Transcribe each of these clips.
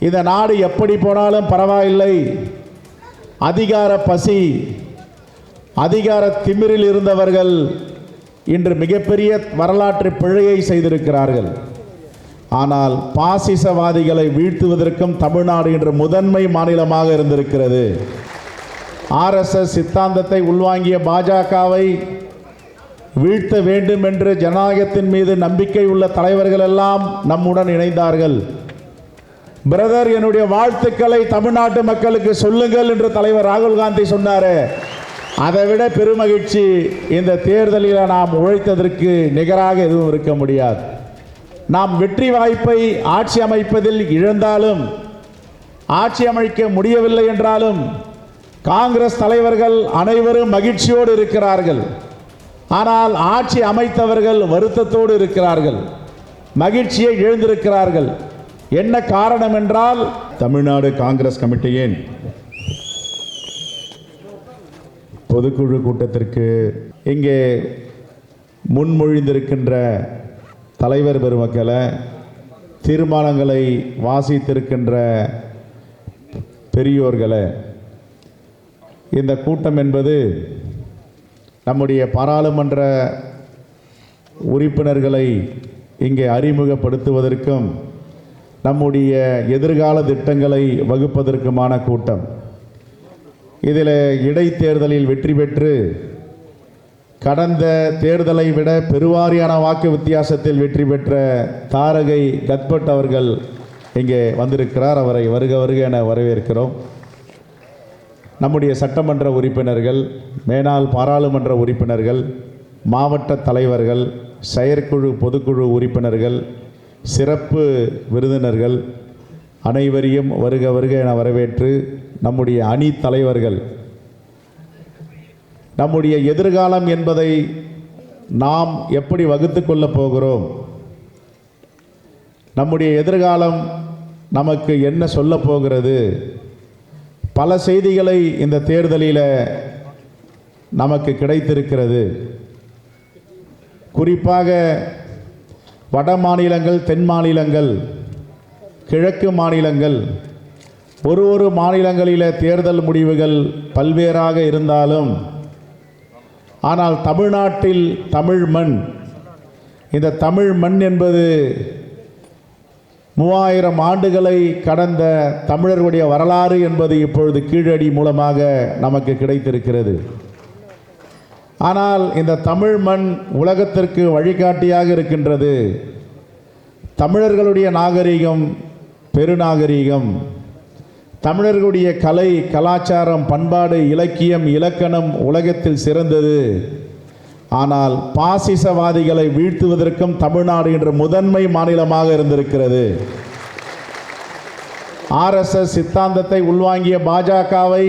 இந்த நாடு எப்படி போனாலும் பரவாயில்லை, அதிகார பசி, அதிகார திமிரில் இருந்தவர்கள் இன்று மிகப்பெரிய வரலாற்று பிழையை செய்திருக்கிறார்கள். ஆனால் பாசிசவாதிகளை வீழ்த்துவதற்கும் தமிழ்நாடு இன்று முதன்மை மாநிலமாக இருந்திருக்கிறது. ஆர்எஸ்எஸ் சித்தாந்தத்தை உள்வாங்கிய பாஜகவை வீழ்த்த வேண்டும் என்று ஜனநாயகத்தின் மீது நம்பிக்கை உள்ள தலைவர்கள் எல்லாம் நம்முடன் இணைந்தார்கள். பிரதர், என்னுடைய வாழ்த்துக்களை தமிழ்நாட்டு மக்களுக்கு சொல்லுங்கள் என்று தலைவர் ராகுல் காந்தி சொன்னார். அதைவிட பெருமகிழ்ச்சி இந்த தேர்தலில் நாம் உழைத்ததற்கு நிகராக எதுவும் இருக்க முடியாது. நாம் வெற்றி வாய்ப்பை ஆட்சி அமைப்பதில் இழந்தாலும், ஆட்சி அமைக்க முடியவில்லை என்றாலும் காங்கிரஸ் தலைவர்கள் அனைவரும் மகிழ்ச்சியோடு இருக்கிறார்கள். ஆனால் ஆட்சி அமைத்தவர்கள் வருத்தத்தோடு இருக்கிறார்கள், மகிழ்ச்சியை இழந்திருக்கிறார்கள். என்ன காரணம் என்றால், தமிழ்நாடு காங்கிரஸ் கமிட்டியின் பொதுக்குழு கூட்டத்திற்கு இங்கே முன்மொழிந்திருக்கின்ற தலைவர் பெருமக்களை, தீர்மானங்களை வாசித்திருக்கின்ற பெரியோர்களை, இந்த கூட்டம் என்பது நம்முடைய பாராளுமன்ற உறுப்பினர்களை இங்கே அறிமுகப்படுத்துவதற்கும் நம்முடைய எதிர்கால திட்டங்களை வகுப்பதற்குமான கூட்டம். இதில் இடைத்தேர்தலில் வெற்றி பெற்று கடந்த தேர்தலை விட பெருவாரியான வாக்கு வித்தியாசத்தில் வெற்றி பெற்ற தாரகை கத்பட் அவர்கள் இங்கே வந்திருக்கிறார். அவரை வருக வருக என வரவேற்கிறோம். நம்முடைய சட்டமன்ற உறுப்பினர்கள், மேனாள் பாராளுமன்ற உறுப்பினர்கள், மாவட்ட தலைவர்கள், செயற்குழு பொதுக்குழு உறுப்பினர்கள், சிறப்பு விருந்தினர்கள் அனைவரையும் வருக வருக என வரவேற்று, நம்முடைய அணி தலைவர்கள், நம்முடைய எதிர்காலம் என்பதை நாம் எப்படி வகுத்து கொள்ளப் போகிறோம், நம்முடைய எதிர்காலம் நமக்கு என்ன சொல்ல போகிறது, பல செய்திகளை இந்த தேர்தலில் நமக்கு கிடைத்திருக்கிறது. குறிப்பாக வட மாநிலங்கள், தென் மாநிலங்கள், கிழக்கு மாநிலங்கள், ஒரு மாநிலங்களில் தேர்தல் முடிவுகள் பல்வேறாக இருந்தாலும், ஆனால் தமிழ்நாட்டில் தமிழ் மண், இந்த தமிழ் மண் என்பது 3000 ஆண்டுகளை கடந்த தமிழர்களுடைய வரலாறு என்பது இப்பொழுது கீழடி மூலமாக நமக்கு கிடைத்திருக்கிறது. ஆனால் இந்த தமிழ் மண் உலகத்திற்கு வழிகாட்டியாக இருக்கின்றது. தமிழர்களுடைய நாகரிகம் பெருநாகரிகம், தமிழர்களுடைய கலை, கலாச்சாரம், பண்பாடு, இலக்கியம், இலக்கணம் உலகத்தில் சிறந்தது. ஆனால் பாசிசவாதிகளை வீழ்த்துவதற்கும் தமிழ்நாடு இன்று முதன்மை மாநிலமாக இருந்திருக்கிறது. ஆர்எஸ்எஸ் சித்தாந்தத்தை உள்வாங்கிய பாஜகவை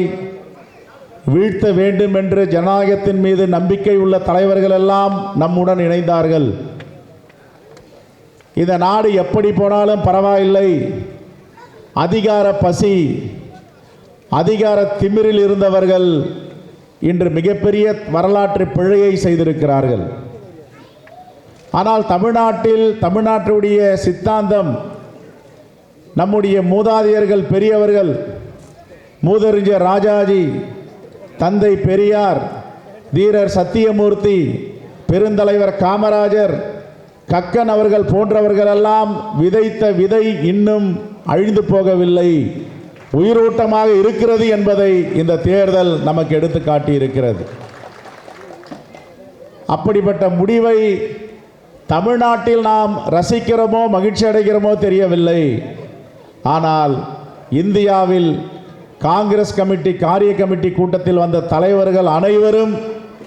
வீழ்த்த வேண்டும் என்று ஜனநாயகத்தின் மீது நம்பிக்கை உள்ள தலைவர்கள் எல்லாம் நம்முடன் இணைந்தார்கள். இந்த நாடு எப்படி போனாலும் பரவாயில்லை, அதிகார பசி, அதிகார திமிரில் இருந்தவர்கள் இன்று மிகப்பெரிய வரலாற்று பிழையை செய்திருக்கிறார்கள். ஆனால் தமிழ்நாட்டுடைய சித்தாந்தம், நம்முடைய மூதாதையர்கள், பெரியவர்கள், மூதறிஞர் ராஜாஜி, தந்தை பெரியார், தீரர் சத்தியமூர்த்தி, பெருந்தலைவர் காமராஜர், கக்கன் அவர்கள் போன்றவர்களெல்லாம் விதைத்த விதை இன்னும் அழிந்து போகவில்லை, உயிரோட்டமாக இருக்கிறது என்பதை இந்த தேர்தல் நமக்கு எடுத்து காட்டியிருக்கிறது. அப்படிப்பட்ட முடிவை தமிழ்நாட்டில் நாம் ரசிக்கிறோமோ மகிழ்ச்சி அடைகிறோமோ தெரியவில்லை. ஆனால் இந்தியாவில் காங்கிரஸ் கமிட்டி, காரிய கமிட்டி கூட்டத்தில் வந்த தலைவர்கள் அனைவரும்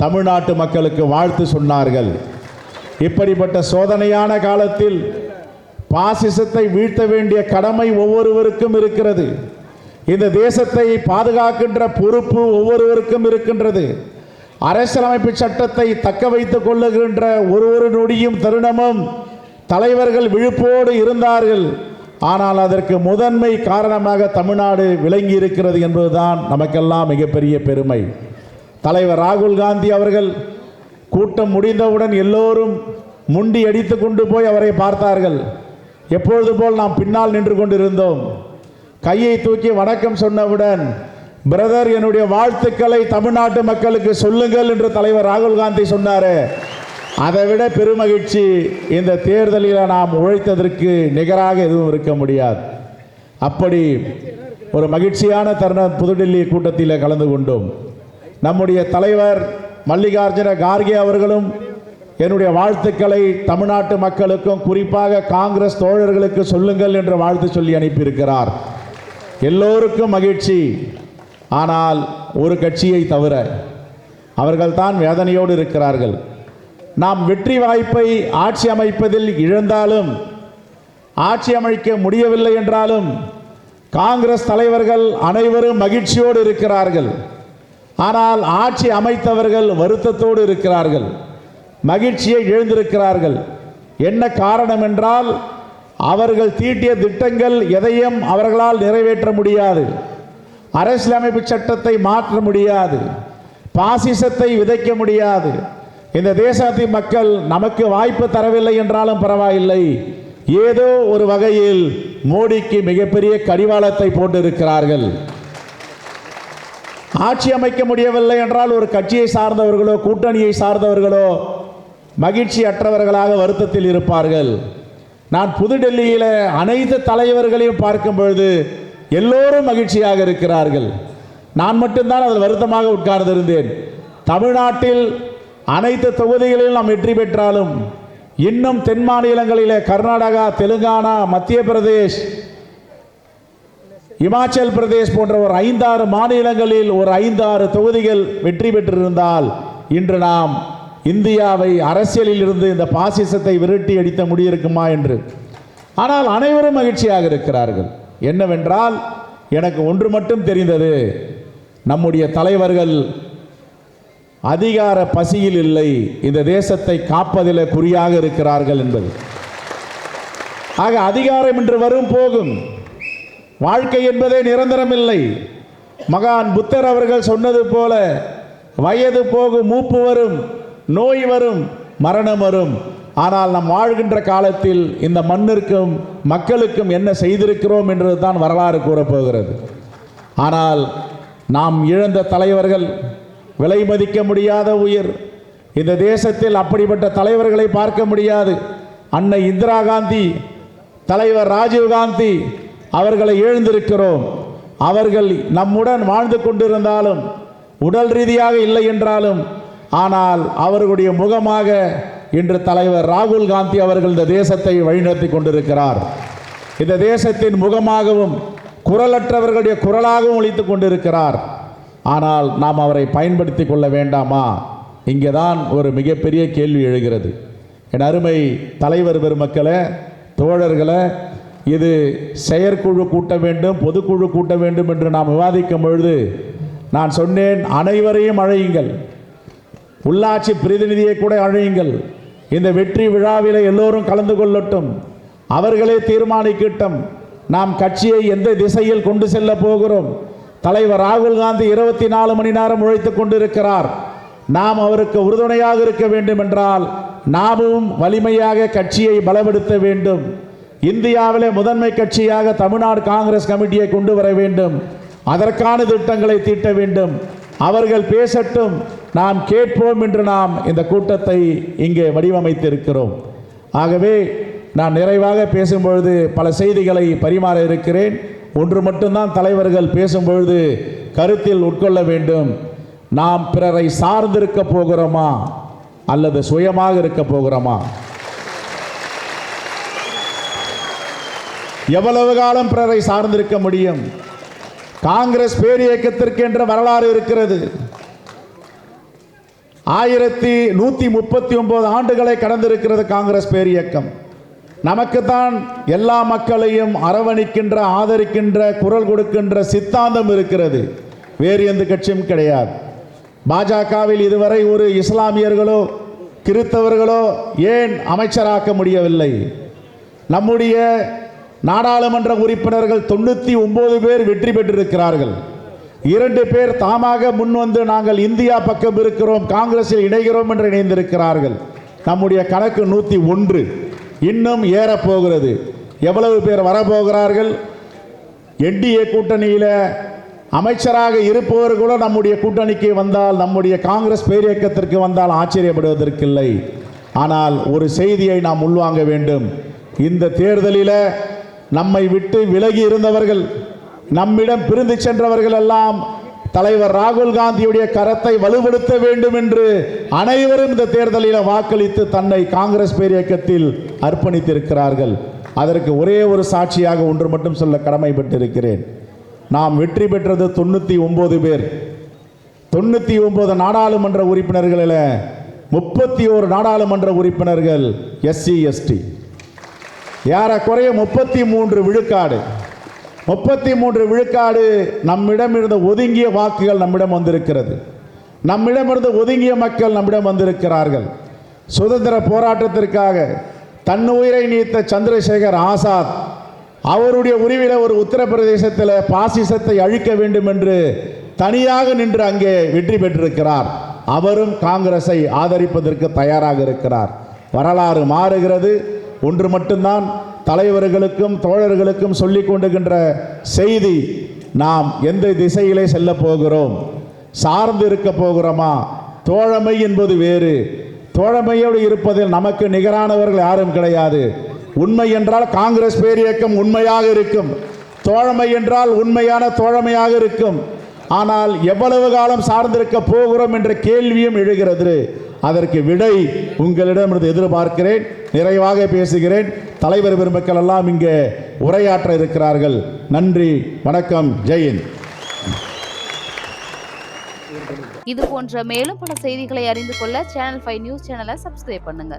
தமிழ்நாட்டு மக்களுக்கு வாழ்த்து சொன்னார்கள். இப்படிப்பட்ட சோதனையான காலத்தில் பாசிசத்தை வீழ்த்த வேண்டிய கடமை ஒவ்வொருவருக்கும் இருக்கிறது. இந்த தேசத்தை பாதுகாக்கின்ற பொறுப்பு ஒவ்வொருவருக்கும் இருக்கின்றது. அரசியலமைப்பு சட்டத்தை தக்க வைத்துக் கொள்ளுகின்ற ஒரு நொடியும் தருணமும் தலைவர்கள் விழிப்போடு இருந்தார்கள். ஆனால் அதற்கு முதன்மை காரணமாக தமிழ்நாடு விளங்கி இருக்கிறது என்பதுதான் நமக்கெல்லாம் மிகப்பெரிய பெருமை. தலைவர் ராகுல் காந்தி அவர்கள் கூட்டம் முடிந்தவுடன் எல்லோரும் முண்டி அடித்து கொண்டு போய் அவரை பார்த்தார்கள். எப்பொழுது போல் நாம் பின்னால் நின்று கொண்டிருந்தோம். கையை தூக்கி வணக்கம் சொன்னவுடன், பிரதர் என்னுடைய வாழ்த்துக்களை தமிழ்நாட்டு மக்களுக்கு சொல்லுங்கள் என்று தலைவர் ராகுல் காந்தி சொன்னாரு. அதை விட பெருமகிழ்ச்சி இந்த தேர்தலில் நாம் உழைத்ததற்கு நிகராக எதுவும் இருக்க முடியாது. அப்படி ஒரு மகிழ்ச்சியான தருணம் புதுடில்லி கூட்டத்தில் கலந்து கொண்டோம். நம்முடைய தலைவர் மல்லிகார்ஜுன கார்கே அவர்களும் என்னுடைய வாழ்த்துக்களை தமிழ்நாட்டு மக்களுக்கும் குறிப்பாக காங்கிரஸ் தோழர்களுக்கு சொல்லுங்கள் என்று வாழ்த்து சொல்லி அனுப்பியிருக்கிறார். எல்லோருக்கும் மகிழ்ச்சி. ஆனால் ஒரு கட்சியை தவிர அவர்கள்தான் வேதனையோடு இருக்கிறார்கள். நாம் வெற்றி வாய்ப்பை ஆட்சி அமைப்பதில் இழந்தாலும், ஆட்சி அமைக்க முடியவில்லை என்றாலும் காங்கிரஸ் தலைவர்கள் அனைவரும் மகிழ்ச்சியோடு இருக்கிறார்கள். ஆனால் ஆட்சி அமைத்தவர்கள் வருத்தத்தோடு இருக்கிறார்கள், மகிழ்ச்சியை இழந்திருக்கிறார்கள். என்ன காரணம் என்றால், அவர்கள் தீட்டிய திட்டங்கள் எதையும் அவர்களால் நிறைவேற்ற முடியாது. அரசியலமைப்பு சட்டத்தை மாற்ற முடியாது, பாசிசத்தை விதைக்க முடியாது. இந்த தேசத்தின் மக்கள் நமக்கு வாய்ப்பு தரவில்லை என்றாலும் பரவாயில்லை, ஏதோ ஒரு வகையில் மோடிக்கு மிகப்பெரிய கடிவாளத்தை போட்டிருக்கிறார்கள். ஆட்சி அமைக்க முடியவில்லை என்றால் ஒரு கட்சியை சார்ந்தவர்களோ கூட்டணியை சார்ந்தவர்களோ மகிழ்ச்சி அற்றவர்களாக வருத்தத்தில் இருப்பார்கள். நான் புதுடெல்லியில் அனைத்து தலைவர்களையும் பார்க்கும் பொழுது எல்லோரும் மகிழ்ச்சியாக இருக்கிறார்கள். நான் மட்டும்தான் அதில் வருத்தமாக உட்கார்ந்திருந்தேன். தமிழ்நாட்டில் அனைத்து தொகுதிகளிலும் நாம் வெற்றி பெற்றாலும் இன்னும் தென் மாநிலங்களிலே கர்நாடகா, தெலுங்கானா, மத்திய பிரதேஷ், இமாச்சல் பிரதேஷ் போன்ற ஒரு 5-6 மாநிலங்களில் ஒரு 5-6 தொகுதிகள் வெற்றி பெற்றிருந்தால் இன்று நாம் இந்தியாவை அரசியலில் இருந்து இந்த பாசிசத்தை விரட்டி அடித்த முடியிருக்குமா என்று. ஆனால் அனைவரும் மகிழ்ச்சியாக இருக்கிறார்கள். என்னவென்றால், எனக்கு ஒன்று மட்டும் தெரிந்தது, நம்முடைய தலைவர்கள் அதிகார பசியில் இல்லை, இந்த தேசத்தை காப்பதில் குறியாக இருக்கிறார்கள் என்பது. ஆக அதிகாரம் என்று வரும் போகும், வாழ்க்கை என்பதே நிரந்தரம் இல்லை. மகான் புத்தர் அவர்கள் சொன்னது போல, வயது போகும், மூப்பு வரும், நோய் வரும், மரணம் வரும். ஆனால் நாம் வாழ்கின்ற காலத்தில் இந்த மண்ணிற்கும் மக்களுக்கும் என்ன செய்திருக்கிறோம் என்றது தான் வரலாறு கூறப்போகிறது. ஆனால் நாம் இழந்த தலைவர்கள் விலை மதிக்க முடியாத உயிர். இந்த தேசத்தில் அப்படிப்பட்ட தலைவர்களை பார்க்க முடியாது. அன்னை இந்திரா காந்தி, தலைவர் ராஜீவ் காந்தி அவர்களை இழந்திருக்கிறோம். அவர்கள் நம்முடன் வாழ்ந்து கொண்டிருந்தாலும், உடல் ரீதியாக இல்லை என்றாலும், ஆனால் அவர்களுடைய முகமாக இன்று தலைவர் ராகுல் காந்தி அவர்கள் இந்த தேசத்தை வழிநடத்தி கொண்டிருக்கிறார். இந்த தேசத்தின் முகமாகவும் குரலற்றவர்களுடைய குரலாகவும் ஒலித்துக் கொண்டிருக்கிறார். ஆனால் நாம் அவரை பயன்படுத்தி கொள்ள வேண்டாமா? இங்கேதான் ஒரு மிகப்பெரிய கேள்வி எழுகிறது. என் அருமை தலைவர் பெருமக்களே, தோழர்களே, இது செயற்குழு கூட்ட வேண்டும், பொதுக்குழு கூட்ட வேண்டும் என்று நாம் விவாதிக்கும் பொழுது நான் சொன்னேன், அனைவரையும் அழையுங்கள், உள்ளாட்சி பிரதிநிதியை கூட அழையுங்கள். இந்த வெற்றி விழாவில் எல்லோரும் கலந்து கொள்ளட்டும், அவர்களே தீர்மானிக்கட்டும் நாம் கட்சியை எந்த திசையில் கொண்டு செல்ல போகிறோம். தலைவர் ராகுல் காந்தி 24 மணி நேரம் உழைத்துக் கொண்டிருக்கிறார். நாம் அவருக்கு உறுதுணையாக இருக்க வேண்டும் என்றால் நாமும் வலிமையாக கட்சியை பலப்படுத்த வேண்டும். இந்தியாவிலே முதன்மை கட்சியாக தமிழ்நாடு காங்கிரஸ் கமிட்டியை கொண்டு வர வேண்டும். அதற்கான திட்டங்களை தீட்ட வேண்டும். அவர்கள் பேசட்டும், நாம் கேட்போம் என்று நாம் இந்த கூட்டத்தை இங்கே வடிவமைத்திருக்கிறோம். ஆகவே நான் நிறைவாக பேசும்பொழுது பல செய்திகளை பரிமாற இருக்கிறேன். ஒன்று மட்டும்தான் தலைவர்கள் பேசும்பொழுது கருத்தில் உட்கொள்ள வேண்டும். நாம் பிறரை சார்ந்திருக்க போகிறோமா அல்லது சுயமாக இருக்க போகிறோமா? எவ்வளவு காலம் பிறரை சார்ந்திருக்க முடியும்? காங்கிரஸ் பேரியக்கத்திற்கு என்ற வரலாறு இருக்கிறது. 1139 ஆண்டுகளை கடந்திருக்கிறது காங்கிரஸ் பேரியக்கம். நமக்குத்தான் எல்லா மக்களையும் அரவணைக்கின்ற, ஆதரிக்கின்ற, குரல் கொடுக்கின்ற சித்தாந்தம் இருக்கிறது. வேறு எந்த கட்சியும் கிடையாது. பாஜகவில் இதுவரை ஒரு இஸ்லாமியர்களோ கிறிஸ்தவர்களோ ஏன் அமைச்சராக்க முடியவில்லை? நம்முடைய நாடாளுமன்ற உறுப்பினர்கள் 99 பேர் வெற்றி பெற்றிருக்கிறார்கள். 2 பேர் தாமாக முன்வந்து நாங்கள் இந்தியா பக்கம் இருக்கிறோம், காங்கிரஸில் இணைகிறோம் என்று இணைந்திருக்கிறார்கள். நம்முடைய கணக்கு 101, இன்னும் ஏறப்போகிறது. எவ்வளவு பேர் வரப்போகிறார்கள்? என்டிஏ கூட்டணியில் அமைச்சராக இருப்பவர் கூட நம்முடைய கூட்டணிக்கு வந்தால், நம்முடைய காங்கிரஸ் பேரியக்கத்திற்கு வந்தால் ஆச்சரியப்படுவதற்கில்லை. ஆனால் ஒரு செய்தியை நாம் உள்வாங்க வேண்டும். இந்த தேர்தலில் நம்மை விட்டு விலகி இருந்தவர்கள், நம்மிடம் பிரிந்து சென்றவர்கள் எல்லாம் தலைவர் ராகுல் காந்தியுடைய கரத்தை வலுப்படுத்த வேண்டும் என்று அனைவரும் இந்த தேர்தலில் வாக்களித்து தன்னை காங்கிரஸ் பேரியக்கத்தில் அர்ப்பணித்திருக்கிறார்கள். அதற்கு ஒரே ஒரு சாட்சியாக ஒன்று மட்டும் சொல்ல கடமைப்பட்டிருக்கிறேன். நாம் வெற்றி பெற்றது 99 பேர். 99 நாடாளுமன்ற உறுப்பினர்களில் 31 நாடாளுமன்ற உறுப்பினர்கள் எஸ்சி எஸ்டி. ஏறக்குறைய 33 விழுக்காடு. 33 விழுக்காடு நம்மிடம் இருந்த ஒதுங்கிய வாக்குகள் நம்மிடம் வந்திருக்கிறது. நம்மிடமிருந்து ஒதுங்கிய மக்கள் நம்மிடம் வந்திருக்கிறார்கள். சுதந்திர போராட்டத்திற்காக தன்னுயிரை நீத்த சந்திரசேகர் ஆசாத் அவருடைய உரிமையில் ஒரு உத்தரப்பிரதேசத்தில் பாசிசத்தை அழிக்க வேண்டும் என்று தனியாக நின்று அங்கே வெற்றி பெற்றிருக்கிறார். அவரும் காங்கிரஸை ஆதரிப்பதற்கு தயாராக இருக்கிறார். வரலாறு மாறுகிறது. ஒன்று மட்டும்தான் தலைவர்களுக்கும் தோழர்களுக்கும் சொல்லிக் கொண்டுகின்ற செய்தி, நாம் எந்த திசையிலே செல்ல போகிறோம், சார்ந்து இருக்க போகிறோமா? தோழமை என்பது வேறு. தோழமையோடு இருப்பதில் நமக்கு நிகரானவர்கள் யாரும் கிடையாது. உண்மை என்றால் காங்கிரஸ் பேரியக்கம் உண்மையாக இருக்கும். தோழமை என்றால் உண்மையான தோழமையாக இருக்கும். ஆனால் எவ்வளவு காலம் சார்ந்திருக்க போகிறோம் என்ற கேள்வியும் எழுகிறது. அதற்கு விடை உங்களிடமிருந்து எதிர்பார்க்கிறேன். நிறைவாக பேசுகிறேன். தலைவர் பெருமக்கள் எல்லாம் இங்கே உரையாற்ற இருக்கிறார்கள். நன்றி, வணக்கம், ஜெயின். இது போன்ற மேலும் பல செய்திகளை அறிந்து கொள்ள சேனல் 5 நியூஸ் சேனலை சப்ஸ்கிரைப் பண்ணுங்க.